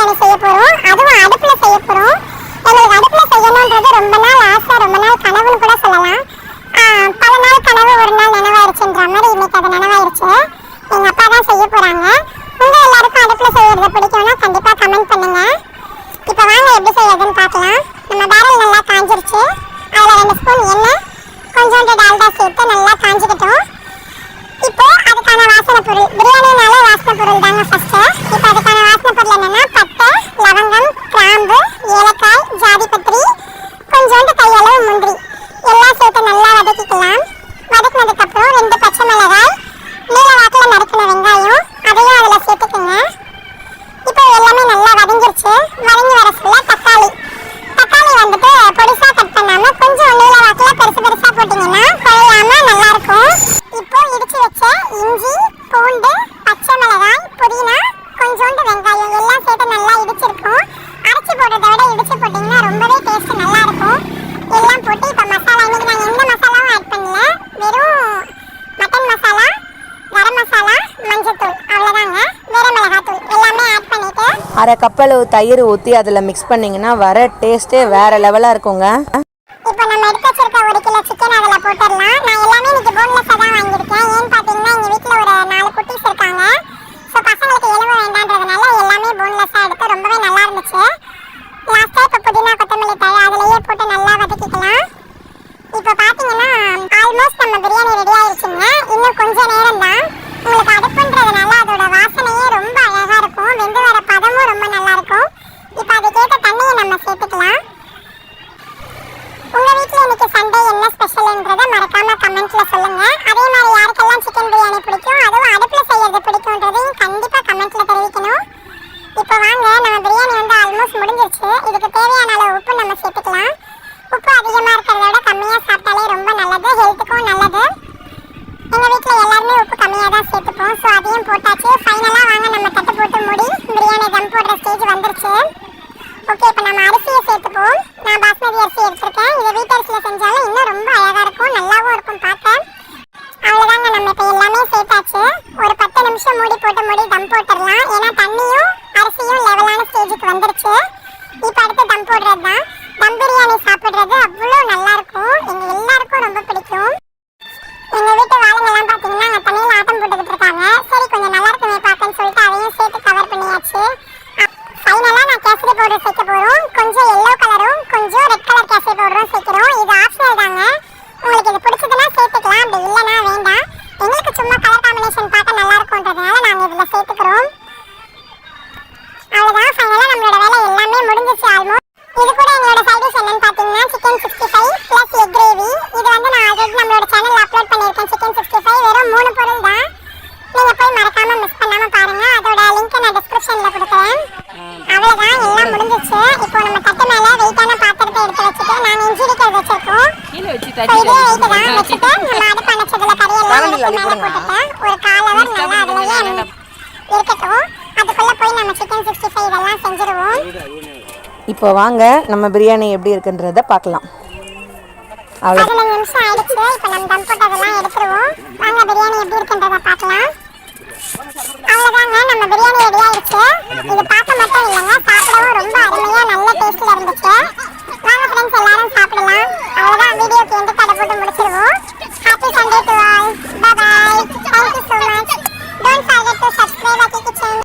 பிரியாணி செய்ய போறோம். அதுவும் அடுப்புல செய்ய போறோம். எங்களுக்கு அடுப்புல செய்யணும்ன்றது ரொம்ப நாள் ஆசை, ரொம்ப நாள் கனவுன்னு கூட சொல்லலாம். பல நாள் கனவு ஒரு நாள் நினைவாயிருச்சுன்ற மாதிரி இன்னைக்கு அது நினைவாயிருச்சு. எங்க அப்பா தான் செய்ய போறாங்க. உங்க எல்லாருக்கும் அடுப்புல செய்யறது பிடிக்கும்னா கண்டிப்பா கமெண்ட் பண்ணுங்க. இப்போ வாங்க எப்படி செய்யறதுன்னு பார்க்கலாம். நம்ம பேரல் நல்லா காஞ்சிருச்சு. அதுல 2 ஸ்பூன் எண்ணெய், கொஞ்சோண்டு டால்டா சேர்த்து நல்லா காஞ்சிக்கிட்டோம். இப்போ அதுக்கான வாசனை பொருள், பிரியாணினால வாசனை பொருள் தாங்க ஃபர்ஸ்ட். இப்போ அதுக்கான வாசனை பொருள் என்னன்னா பட்டை, லவங்கம், கிராம்பு, ஏலக்காய், ஜாதிபத்திரி, கொஞ்சோண்டு கையளவு முந்திரி எல்லாம் சேர்த்து நல்லா வதக்கிக்கலாம். வதக்கினதுக்கு அப்புறம் 2 பச்சை மிளகாய், நீல வாக்கில் நறுக்கின வெங்காயம் அதையும் அதில் சேர்த்துக்குங்க. இப்போ எல்லாமே நல்லா வதங்கிருச்சு. வதங்கி வர சொல்ல தக்காளி வந்துட்டு பொடிசா கட் பண்ணாம கொஞ்சம் நீல வாக்கில் பெருசு பெருசா போட்டீங்கன்னா குழையாம நல்லா இருக்கும். இப்போ இடிச்சு வச்ச இஞ்சி, பூண்டு, பச்சை மிளகாய், புதினா, கொஞ்சோண்டு வெங்காயம் எல்லாம் சேர்த்து நல்லா இடிச்சிருக்கோம். அரைச்சி போடுறத விட இடிச்சு போட்டிங்கன்னா ரொம்பவே டேஸ்ட் நல்லா இருக்கும். எல்லாம் போட்டு இப்போ மசாலா, இன்னைக்கு நான் எந்த மசாலாவும் ஆட் பண்ணல, வெறும் மட்டன் மசாலா, கரம் மசாலா, மஞ்சத்தூள் அவ்வளோதாங்க, வேற மிளகாத்தூள் எல்லாமே ஆட் பண்ணிட்டு 1/2 கப் அளவு தயிர் ஊற்றி அதில் மிக்ஸ் பண்ணிங்கன்னா வர டேஸ்ட்டே வேறு லெவலாக இருக்குங்க. இப்போ நம்ம எடுத்து வச்சிருக்க 1 கிலோ சிக்கன் அதில் போட்டுடலாம். நான் எல்லாமே இன்னைக்கு போன்லெஸ்ஸாக தான் வாங்கியிருக்கேன். ஏன்னு பார்த்தீங்கன்னா எங்கள் வீட்டில் ஒரு 4 குட்டீஸ் இருக்காங்க. ஸோ பசங்களுக்கு எலும்பு வேண்டான்றதுனால எல்லாமே போன்லெஸ்ஸாக எடுத்து ரொம்பவே நல்லா இருந்துச்சு. லாஸ்ட்டாக இப்போ புதினா, கொத்தமல்லி தழை அதிலேயே போட்டு நல்லா வதக்கிக்கலாம். இப்போ பார்த்தீங்கன்னா ஆல்மோஸ்ட் நம்ம பிரியாணி ரெடி ஆயிடுச்சுங்க. இன்னும் கொஞ்சம் நேரம் தான். உங்களுக்கு அடுப்புன்றதுனால அதோட வாசனையே ரொம்ப அழகாக இருக்கும். வெந்து வர பதமும் ரொம்ப நல்லா இருக்கும். இப்போ அதுக்கேற்ற தண்ணியை நம்ம சேர்த்துக்கலாம். உங்க வீட்ல இன்னைக்கு சண்டே என்ன ஸ்பெஷல்ன்றதை மறக்காம கமெண்ட்ல சொல்லுங்க. அதே மாதிரி யாருக்கெல்லாம் சிக்கன் பிரியாணி பிடிக்கும், அதுவும் அடுப்புல செய்யறது பிடிக்கும்ன்றதையும் கண்டிப்பா கமெண்ட்ல தெரிவிக்கணும். இப்போ வாங்க, நம்ம பிரியாணி வந்து ஆல்மோஸ்ட் முடிஞ்சிருச்சு. இதுக்கு தேவையான அளவு உப்பு நம்ம சேர்த்துக்கலாம். உப்பு அதிகமா இருக்கிறத விட கம்மியா சாப்பிட்டாலே ரொம்ப நல்லது, ஹெல்த்துக்கும் நல்லது. எங்க வீட்ல எல்லாருமே உப்பு கம்மியா தான் சேர்த்துப்போம். ஸோ அதையும் போட்டாச்சு. ஃபைனலா வாங்க நம்ம தட்டு போட்டு மூடி பிரியாணி தம் போடுற ஸ்டேஜ் வந்துருச்சு. ஓகே, இப்போ நம்ம அரிசியை சேர்த்துப்போம். நான் பாஸ்மதி அரிசி எடுத்திருக்கேன். இதை வீட்டரிசியில் செஞ்சாலும் இன்னும் ரொம்ப அழகாக இருக்கும், நல்லாவும் இருக்கும் பார்க்க. அவ்வளோதாங்க, நம்ம இப்போ எல்லாமே சேர்த்தாச்சு. ஒரு 10 நிமிஷம் மூடி போட்டு தம் போட்டுடலாம். ஏன்னா தண்ணியும் அரிசியும் லெவலான ஸ்டேஜுக்கு வந்துருச்சு. இப்போ அடுத்து தம் போடுறது தான். தம் பிரியாணி சாப்பிட்றது அவ்வளோ நல்லாயிருக்கும். எங்கள் எல்லாருக்கும் ரொம்ப பிடிக்கும். எங்கள் வீட்டு வாழைங்கெல்லாம் பார்த்தீங்கன்னா அங்கே தண்ணியில் ஆட்டம் போட்டுக்கிட்டு இருக்காங்க. சரி, கொஞ்சம் நல்லா இருக்குமே பார்க்கன்னு சொல்லிட்டு அதையும் சேர்த்து கவர் பண்ணியாச்சு. ஃபைனலாக நான் கேசரி பவுடர் சேர்க்க போகிறோம். கொஞ்சம் எல்லோ கலரும் கொஞ்சம் ரெட் கலர் கேசரி பவுடரும் சேர்க்கிறோம். இது ஆப்ஷனல் தாங்க. உங்களுக்கு இது பிடிச்சதுன்னா சேர்த்துக்கலாம், அப்படி இல்லைனா வேண்டாம். எங்களுக்கு சும்மா கலர் காம்பினேஷன் பார்க்க நல்லா இருக்கும்ன்றதுனால நாங்கள் இதில் சேர்த்துக்கிறோம். அவ்வளோதான், ஃபைனலாக நம்மளோட வேலை எல்லாமே முடிஞ்சிச்சு ஆல்மோஸ்ட். இது கூட எங்களோட சைட் டிஷ் என்னன்னு பார்த்தீங்கன்னா சிக்கன் 65 ப்ளஸ் எக் கிரேவி. இது வந்து நான் ஆல்ரெடி நம்மளோட சேனலில் அப்லோட் பண்ணியிருக்கேன். சிக்கன் 65 வெறும் 3 பொருள் தான். நீங்கள் போய் மறக்காமல் மிஸ் பண்ணாமல் பாருங்கள். அதோட லிங்க்கை நான் டிஸ்கிரிப்ஷனில் கொடுக்குறேன். அவ்வளோதான், எல்லாம் முடிஞ்சிச்சு. இப்போ நம்ம தட்டு மேலே வெயிட்டான பாத்திரத்தை எடுத்து வச்சுட்டு நாங்கள் இஞ்சிடிக்கிறது வச்சிருக்கோம். இதே வெயிட்டு தான் வச்சுட்டு நம்ம அடுப்பு அணைச்சதுல கறியெல்லாம் எடுத்து மேலே போட்டுட்டேன். ஒரு 1/4 ஹவர் நல்லா அதுலேயே இருக்கட்டும். அதுக்குள்ளே போய் நம்ம சிக்கன் 65 இதெல்லாம் செஞ்சுருவோம். இப்போ வாங்க நம்ம பிரியாணி எப்படி இருக்குன்றத பார்க்கலாம். 15 நிமிஷம் ஆயிடுச்சு. இப்போ நம்ம தம் போட்டதெல்லாம் எடுத்துருவோம். வாங்க பிரியாணி எப்படி இருக்குன்றத பார்க்கலாம். அவ்வளோதாங்க, நம்ம பிரியாணி ரெடி ஆயிடுச்சு. இது பார்க்க மட்டும் இல்லைங்க, சாப்பிடவும் ரொம்ப அருமையாக நல்ல டேஸ்ட்டில் இருந்துச்சு.